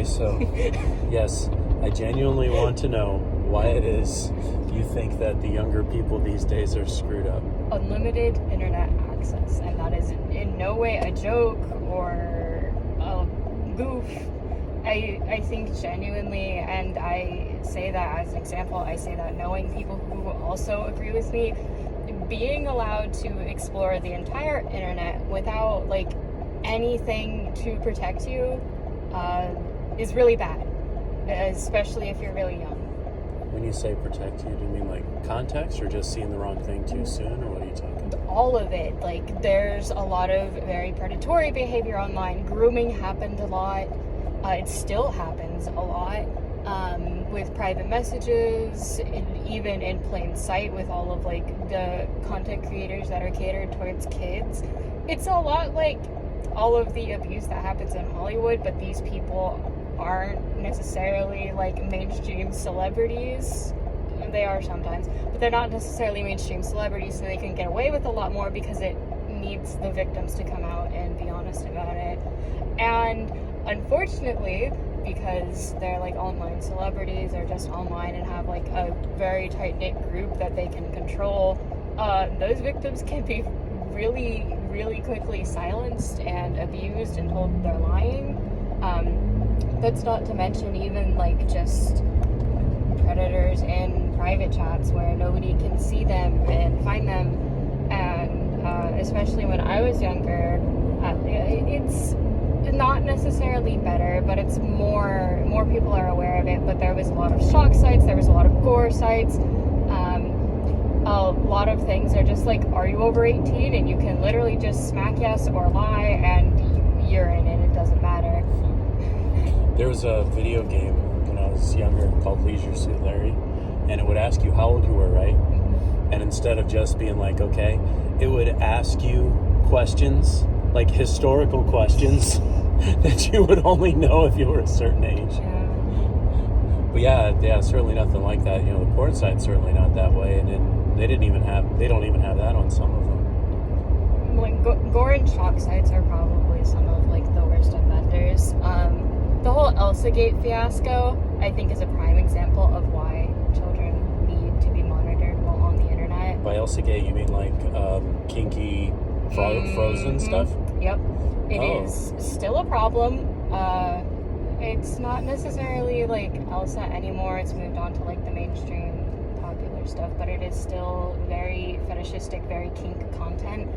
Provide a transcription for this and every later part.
so yes, I genuinely want to know why it is you think that the younger people these days are screwed up. Unlimited internet access, and that is in no way a joke or a goof. I think genuinely, and I say that as an example, I say that knowing people who also agree with me, being allowed to explore the entire internet without like anything to protect you is really bad, especially if you're really young. When you say protect you, do you mean like context or just seeing the wrong thing too soon, or what are you talking about? All of it. Like, there's a lot of very predatory behavior online. Grooming happened a lot. It still happens a lot with private messages, even in plain sight with all of like the content creators that are catered towards kids. It's a lot like all of the abuse that happens in Hollywood, but these people aren't necessarily like mainstream celebrities. They are sometimes, but they're not necessarily mainstream celebrities, so they can get away with a lot more because it needs the victims to come out and be honest about it. And unfortunately, because they're like online celebrities or just online and have like a very tight-knit group that they can control, those victims can be really, really quickly silenced and abused and told they're lying. That's not to mention even like just predators in private chats where nobody can see them and find them. And especially when I was younger, it's not necessarily better, but it's more people are aware of it. But there was a lot of shock sites, there was a lot of gore sites. A lot of things are just like, are you over 18? And you can literally just smack yes or lie and you're in it. It doesn't matter. There was a video game when I was younger called Leisure Suit Larry, and it would ask you how old you were, right? And instead of just being like, okay, it would ask you questions, like historical questions that you would only know if you were a certain age. Yeah. But yeah, certainly nothing like that. You know, the porn site's certainly not that way, and then they don't even have that on some of them. Like gore and shock sites are probably some of like the worst offenders. The whole ElsaGate fiasco, I think, is a prime example of why children need to be monitored while on the internet. By ElsaGate, you mean like kinky frozen stuff? Yep. It is still a problem. It's not necessarily like Elsa anymore. It's moved on to like the mainstream popular stuff, but it is still very fetishistic, very kink content.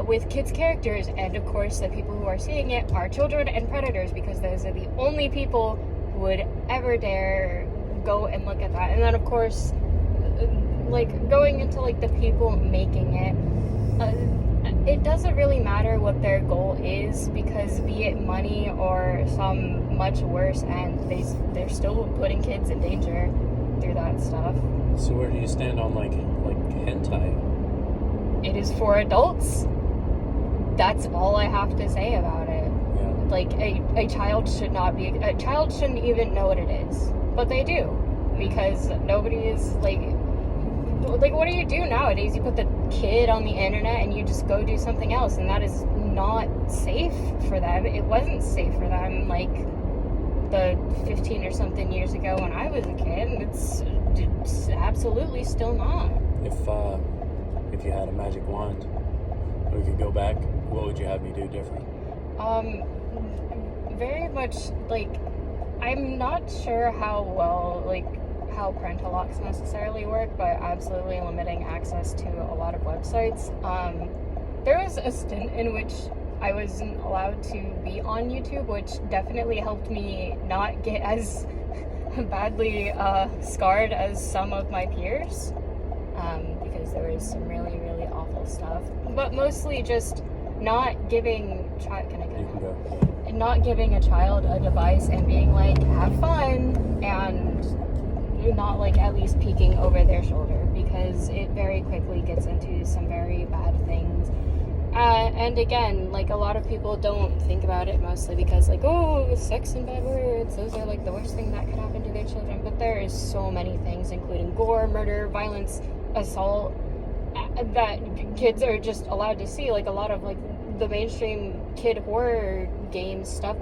With kids' characters, and of course the people who are seeing it are children and predators, because those are the only people who would ever dare go and look at that. And then of course, like going into like the people making it, it doesn't really matter what their goal is, because be it money or some much worse end, they're still putting kids in danger through that stuff. So where do you stand on like hentai? It is for adults. That's all I have to say about it. Yeah. Like, a child shouldn't even know what it is. But they do. Because nobody is, like, what do you do nowadays? You put the kid on the internet and you just go do something else, and that is not safe for them. It wasn't safe for them, like, the 15 or something years ago when I was a kid. It's absolutely still not. If you had a magic wand, we could go back, what would you have me do different? Very much, like, I'm not sure how parental locks necessarily work, but absolutely limiting access to a lot of websites. There was a stint in which I wasn't allowed to be on YouTube, which definitely helped me not get as badly scarred as some of my peers. Because there was some really, really awful stuff. But mostly just not giving not giving a child a device and being like, have fun, and not like at least peeking over their shoulder, because it very quickly gets into some very bad things. And again, like, a lot of people don't think about it, mostly because, like, oh, sex and bad words, those are like the worst thing that could happen to their children. But there is so many things, including gore, murder, violence, assault, that kids are just allowed to see. Like, a lot of like the mainstream kid horror game stuff,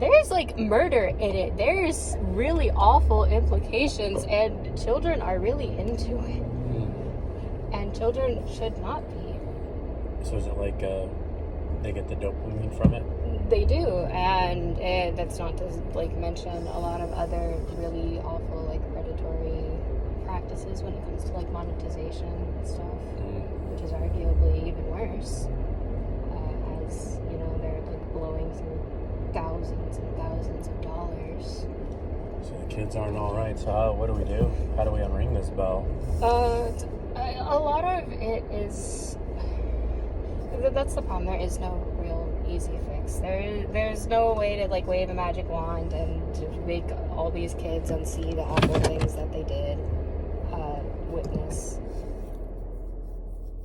there's like murder in it. There's really awful implications, and children are really into it. And children should not be. So is it like they get the dopamine from it? They do, and that's not to like mention a lot of other really awful like predatory practices when it comes to like monetization and stuff, which is arguably even worse. As you know, they're like blowing through thousands and thousands of dollars. So the kids aren't all right. So what do we do? How do we unring this bell? A lot of it is. That's the problem. There is no real easy fix. There's no way to like wave a magic wand and to make all these kids unsee the awful things that they did witness.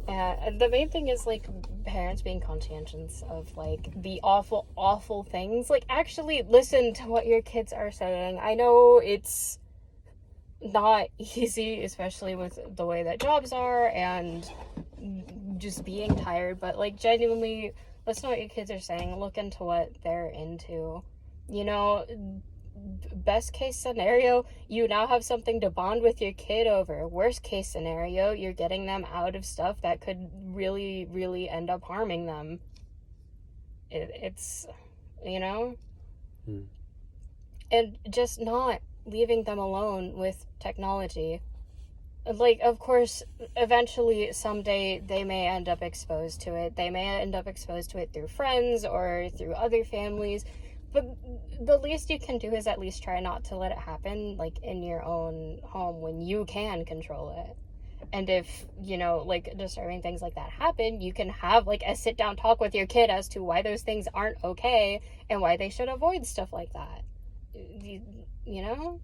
The main thing is like parents being conscientious of like the awful things. Like actually listen to what your kids are saying. I know it's not easy, especially with the way that jobs are and just being tired, but like genuinely listen to what your kids are saying, look into what they're into. You know, best case scenario, you now have something to bond with your kid over. Worst case scenario, you're getting them out of stuff that could really, really end up harming them. It's, you know? And just not leaving them alone with technology. Like, of course, eventually, someday, they may end up exposed to it. They may end up exposed to it through friends or through other families. But the least you can do is at least try not to let it happen, like, in your own home when you can control it. And if, you know, like, disturbing things like that happen, you can have, like, a sit-down talk with your kid as to why those things aren't okay and why they should avoid stuff like that. You know?